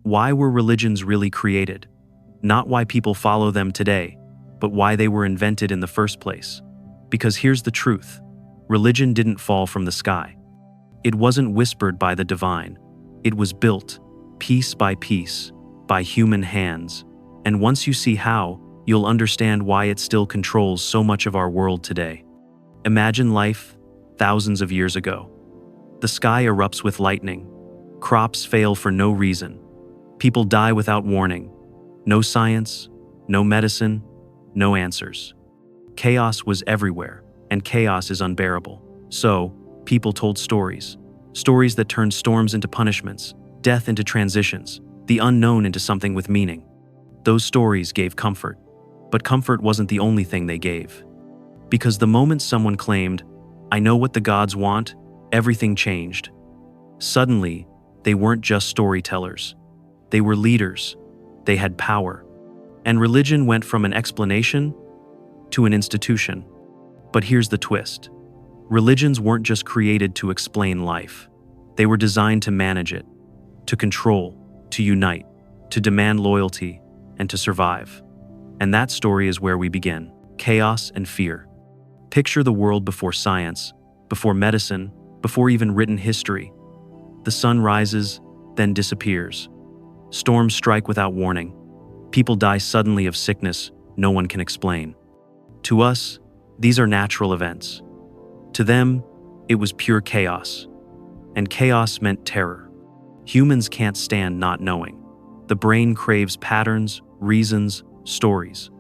Why were religions really created? Not why people follow them today, but why they were invented in the first place. Because here's the truth. Religion didn't fall from the sky. It wasn't whispered by the divine. It was built, piece by piece, by human hands. And once you see how, you'll understand why it still controls so much of our world today. Imagine life thousands of years ago. The sky erupts with lightning. Crops fail for no reason. People die without warning. No science, no medicine, no answers. Chaos was everywhere, and chaos is unbearable. So, people told stories. Stories that turned storms into punishments, death into transitions, the unknown into something with meaning. Those stories gave comfort. But comfort wasn't the only thing they gave. Because the moment someone claimed, "I know what the gods want," everything changed. Suddenly, they weren't just storytellers. They were leaders. They had power. And religion went from an explanation to an institution. But here's the twist. Religions weren't just created to explain life. They were designed to manage it, to control, to unite, to demand loyalty, and to survive. And that story is where we begin. Chaos and fear. Picture the world before science, before medicine, before even written history. The sun rises, then disappears. Storms strike without warning. People die suddenly of sickness no one can explain. To us, these are natural events. To them, it was pure chaos. And chaos meant terror. Humans can't stand not knowing. The brain craves patterns, reasons, stories.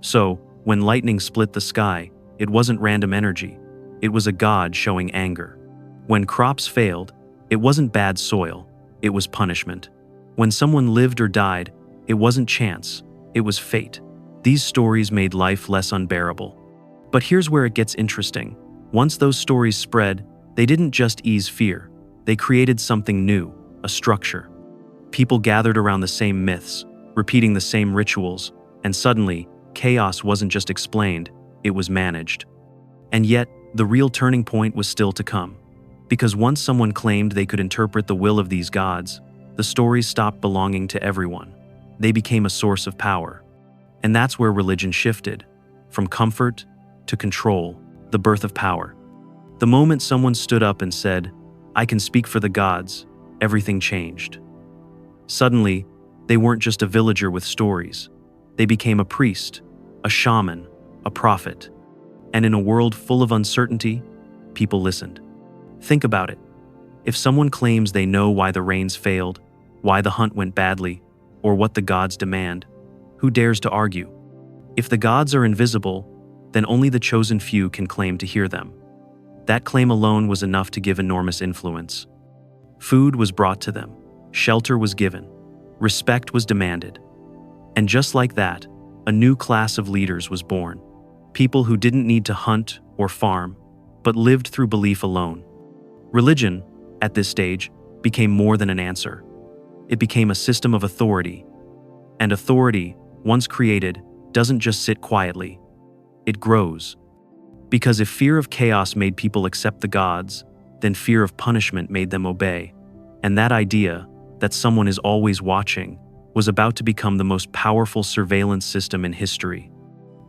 So, when lightning split the sky, it wasn't random energy. It was a god showing anger. When crops failed, it wasn't bad soil. It was punishment. When someone lived or died, it wasn't chance. It was fate. These stories made life less unbearable. But here's where it gets interesting. Once those stories spread, they didn't just ease fear. They created something new, a structure. People gathered around the same myths, repeating the same rituals, and suddenly, chaos wasn't just explained, it was managed. And yet, the real turning point was still to come. Because once someone claimed they could interpret the will of these gods, the stories stopped belonging to everyone. They became a source of power. And that's where religion shifted, from comfort to control, the birth of power. The moment someone stood up and said, "I can speak for the gods," everything changed. Suddenly, they weren't just a villager with stories. They became a priest, a shaman, a prophet. And in a world full of uncertainty, people listened. Think about it. If someone claims they know why the rains failed, why the hunt went badly, or what the gods demand, who dares to argue? If the gods are invisible, then only the chosen few can claim to hear them. That claim alone was enough to give enormous influence. Food was brought to them, shelter was given, respect was demanded. And just like that, a new class of leaders was born. People who didn't need to hunt or farm, but lived through belief alone. Religion, at this stage, became more than an answer. It became a system of authority. And authority, once created, doesn't just sit quietly. It grows. Because if fear of chaos made people accept the gods, then fear of punishment made them obey. And that idea, that someone is always watching, was about to become the most powerful surveillance system in history.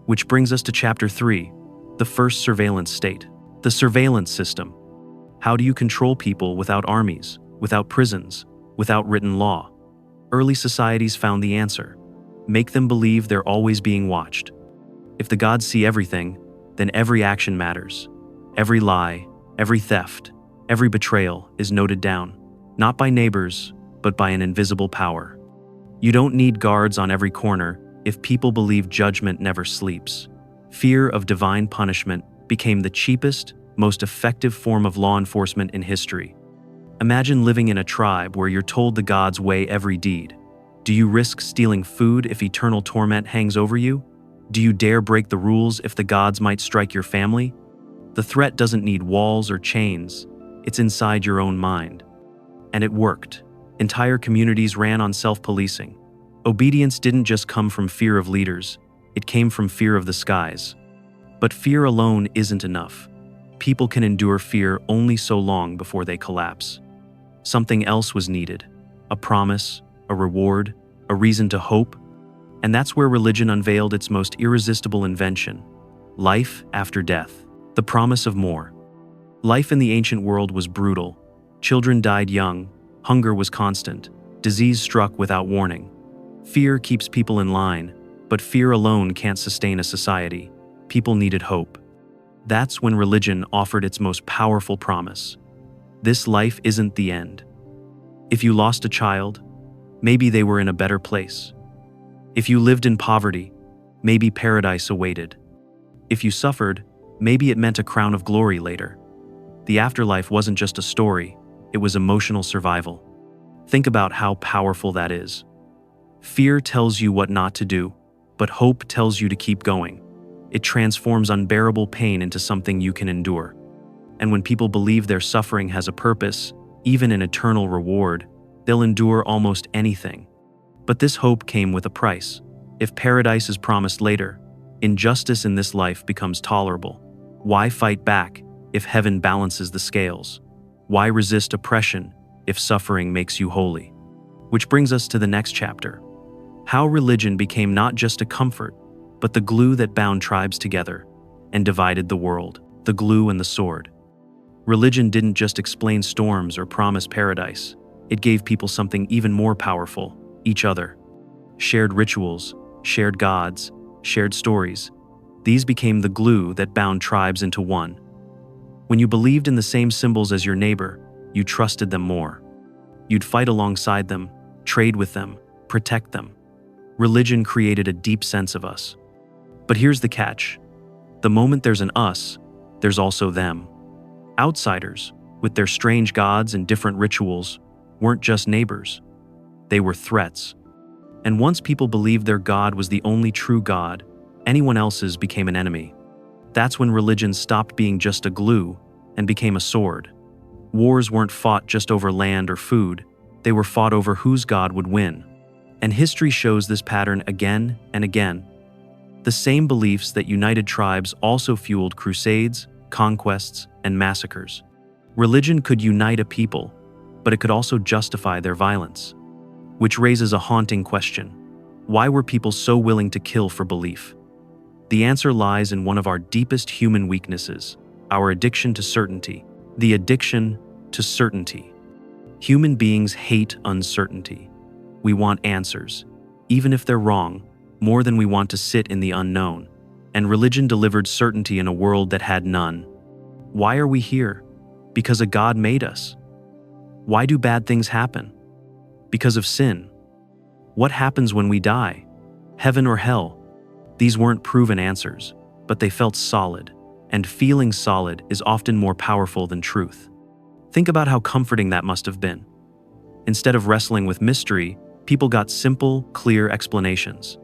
Which brings us to Chapter 3, the first surveillance state. The surveillance system. How do you control people without armies, without prisons, without written law? Early societies found the answer. Make them believe they're always being watched. If the gods see everything, then every action matters. Every lie, every theft, every betrayal is noted down, not by neighbors, but by an invisible power. You don't need guards on every corner if people believe judgment never sleeps. Fear of divine punishment became the cheapest, most effective form of law enforcement in history. Imagine living in a tribe where you're told the gods weigh every deed. Do you risk stealing food if eternal torment hangs over you? Do you dare break the rules if the gods might strike your family? The threat doesn't need walls or chains. It's inside your own mind. And it worked. Entire communities ran on self-policing. Obedience didn't just come from fear of leaders. It came from fear of the skies. But fear alone isn't enough. People can endure fear only so long before they collapse. Something else was needed. A promise, a reward, a reason to hope. And that's where religion unveiled its most irresistible invention: life after death, the promise of more. Life in the ancient world was brutal. Children died young, hunger was constant, disease struck without warning. Fear keeps people in line, but fear alone can't sustain a society. People needed hope. That's when religion offered its most powerful promise. This life isn't the end. If you lost a child, maybe they were in a better place. If you lived in poverty, maybe paradise awaited. If you suffered, maybe it meant a crown of glory later. The afterlife wasn't just a story, it was emotional survival. Think about how powerful that is. Fear tells you what not to do, but hope tells you to keep going. It transforms unbearable pain into something you can endure. And when people believe their suffering has a purpose, even an eternal reward, they'll endure almost anything. But this hope came with a price. If paradise is promised later, injustice in this life becomes tolerable. Why fight back if heaven balances the scales? Why resist oppression if suffering makes you holy? Which brings us to the next chapter. How religion became not just a comfort, but the glue that bound tribes together and divided the world, the glue and the sword. Religion didn't just explain storms or promise paradise. It gave people something even more powerful: each other. Shared rituals, shared gods, shared stories. These became the glue that bound tribes into one. When you believed in the same symbols as your neighbor, you trusted them more. You'd fight alongside them, trade with them, protect them. Religion created a deep sense of us. But here's the catch. The moment there's an us, there's also them. Outsiders, with their strange gods and different rituals, weren't just neighbors. They were threats. And once people believed their God was the only true God, anyone else's became an enemy. That's when religion stopped being just a glue and became a sword. Wars weren't fought just over land or food. They were fought over whose God would win. And history shows this pattern again and again. The same beliefs that united tribes also fueled crusades, conquests, and massacres. Religion could unite a people, but it could also justify their violence. Which raises a haunting question. Why were people so willing to kill for belief? The answer lies in one of our deepest human weaknesses: our addiction to certainty. The addiction to certainty. Human beings hate uncertainty. We want answers, even if they're wrong, more than we want to sit in the unknown. And religion delivered certainty in a world that had none. Why are we here? Because a God made us. Why do bad things happen? Because of sin. What happens when we die? Heaven or hell? These weren't proven answers, but they felt solid, and feeling solid is often more powerful than truth. Think about how comforting that must have been. Instead of wrestling with mystery, people got simple, clear explanations.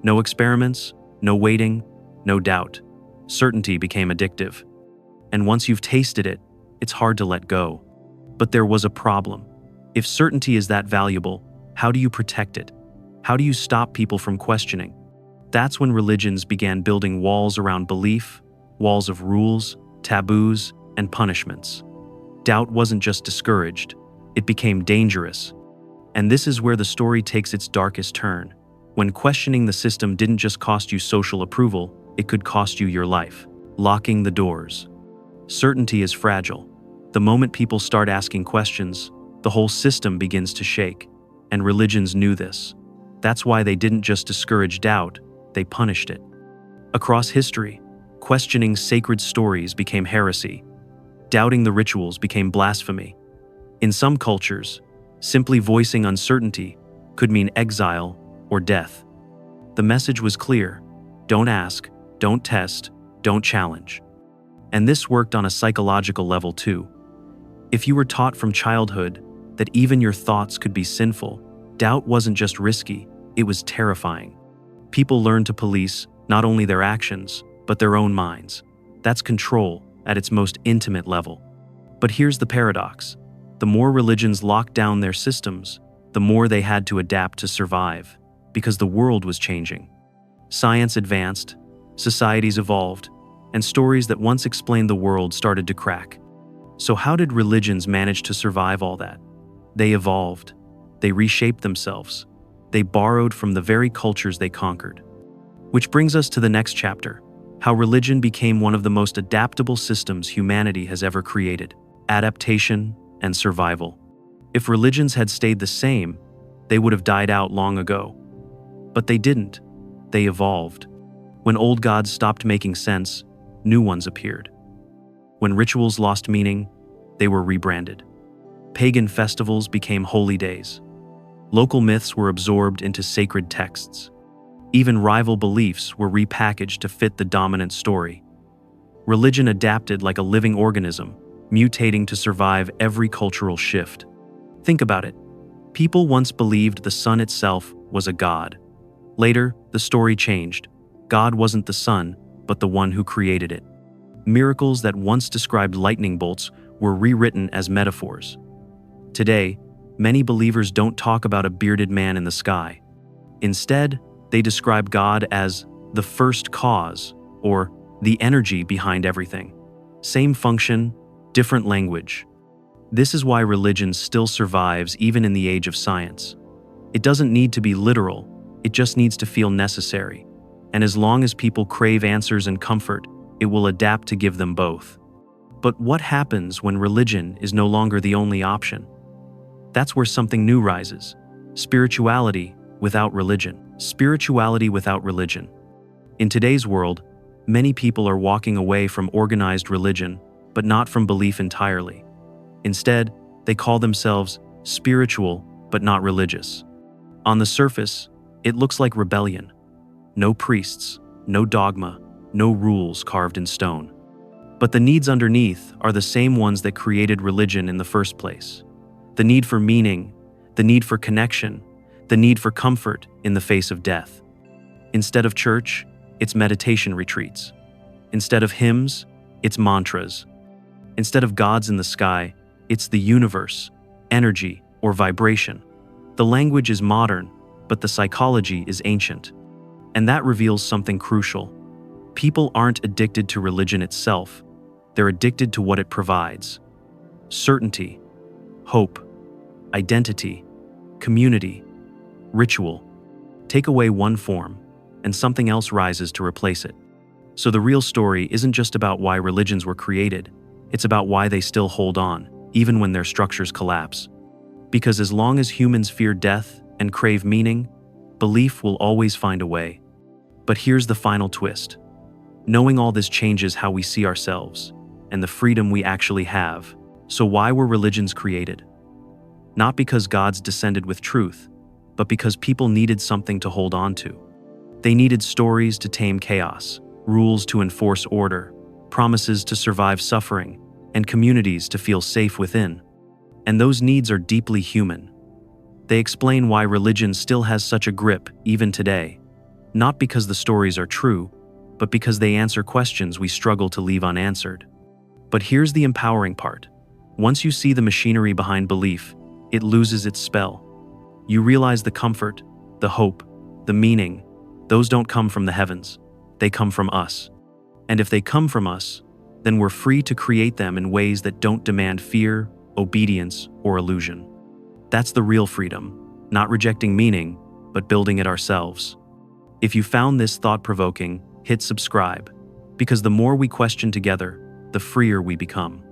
No experiments, no waiting, no doubt. Certainty became addictive. And once you've tasted it, it's hard to let go. But there was a problem. If certainty is that valuable, how do you protect it? How do you stop people from questioning? That's when religions began building walls around belief, walls of rules, taboos, and punishments. Doubt wasn't just discouraged, it became dangerous. And this is where the story takes its darkest turn. When questioning the system didn't just cost you social approval, it could cost you your life. Locking the doors. Certainty is fragile. The moment people start asking questions, the whole system begins to shake. And religions knew this. That's why they didn't just discourage doubt, they punished it. Across history, questioning sacred stories became heresy. Doubting the rituals became blasphemy. In some cultures, simply voicing uncertainty could mean exile or death. The message was clear: don't ask, don't test, don't challenge. And this worked on a psychological level too. If you were taught from childhood that even your thoughts could be sinful, doubt wasn't just risky, it was terrifying. People learned to police not only their actions, but their own minds. That's control at its most intimate level. But here's the paradox. The more religions locked down their systems, the more they had to adapt to survive, because the world was changing. Science advanced, societies evolved, and stories that once explained the world started to crack. So how did religions manage to survive all that? They evolved. They reshaped themselves. They borrowed from the very cultures they conquered. Which brings us to the next chapter: how religion became one of the most adaptable systems humanity has ever created. Adaptation and survival. If religions had stayed the same, they would have died out long ago. But they didn't. They evolved. When old gods stopped making sense, new ones appeared. When rituals lost meaning, they were rebranded. Pagan festivals became holy days. Local myths were absorbed into sacred texts. Even rival beliefs were repackaged to fit the dominant story. Religion adapted like a living organism, mutating to survive every cultural shift. Think about it. People once believed the sun itself was a god. Later, the story changed. God wasn't the sun, but the one who created it. Miracles that once described lightning bolts were rewritten as metaphors. Today, many believers don't talk about a bearded man in the sky. Instead, they describe God as the first cause, or the energy behind everything. Same function, different language. This is why religion still survives even in the age of science. It doesn't need to be literal, it just needs to feel necessary. And as long as people crave answers and comfort, it will adapt to give them both. But what happens when religion is no longer the only option? That's where something new rises. Spirituality without religion. Spirituality without religion. In today's world, many people are walking away from organized religion, but not from belief entirely. Instead, they call themselves spiritual, but not religious. On the surface, it looks like rebellion. No priests, no dogma, no rules carved in stone. But the needs underneath are the same ones that created religion in the first place. The need for meaning, the need for connection, the need for comfort in the face of death. Instead of church, it's meditation retreats. Instead of hymns, it's mantras. Instead of gods in the sky, it's the universe, energy, or vibration. The language is modern, but the psychology is ancient. And that reveals something crucial. People aren't addicted to religion itself. They're addicted to what it provides. Certainty, hope, identity, community, ritual. Take away one form, and something else rises to replace it. So the real story isn't just about why religions were created, it's about why they still hold on, even when their structures collapse. Because as long as humans fear death and crave meaning, belief will always find a way. But here's the final twist. Knowing all this changes how we see ourselves, and the freedom we actually have. So why were religions created? Not because gods descended with truth, but because people needed something to hold on to. They needed stories to tame chaos, rules to enforce order, promises to survive suffering, and communities to feel safe within. And those needs are deeply human. They explain why religion still has such a grip even today, not because the stories are true, but because they answer questions we struggle to leave unanswered. But here's the empowering part. Once you see the machinery behind belief, it loses its spell. You realize the comfort, the hope, the meaning, those don't come from the heavens. They come from us. And if they come from us, then we're free to create them in ways that don't demand fear, obedience, or illusion. That's the real freedom, not rejecting meaning, but building it ourselves. If you found this thought-provoking, hit subscribe, because the more we question together, the freer we become.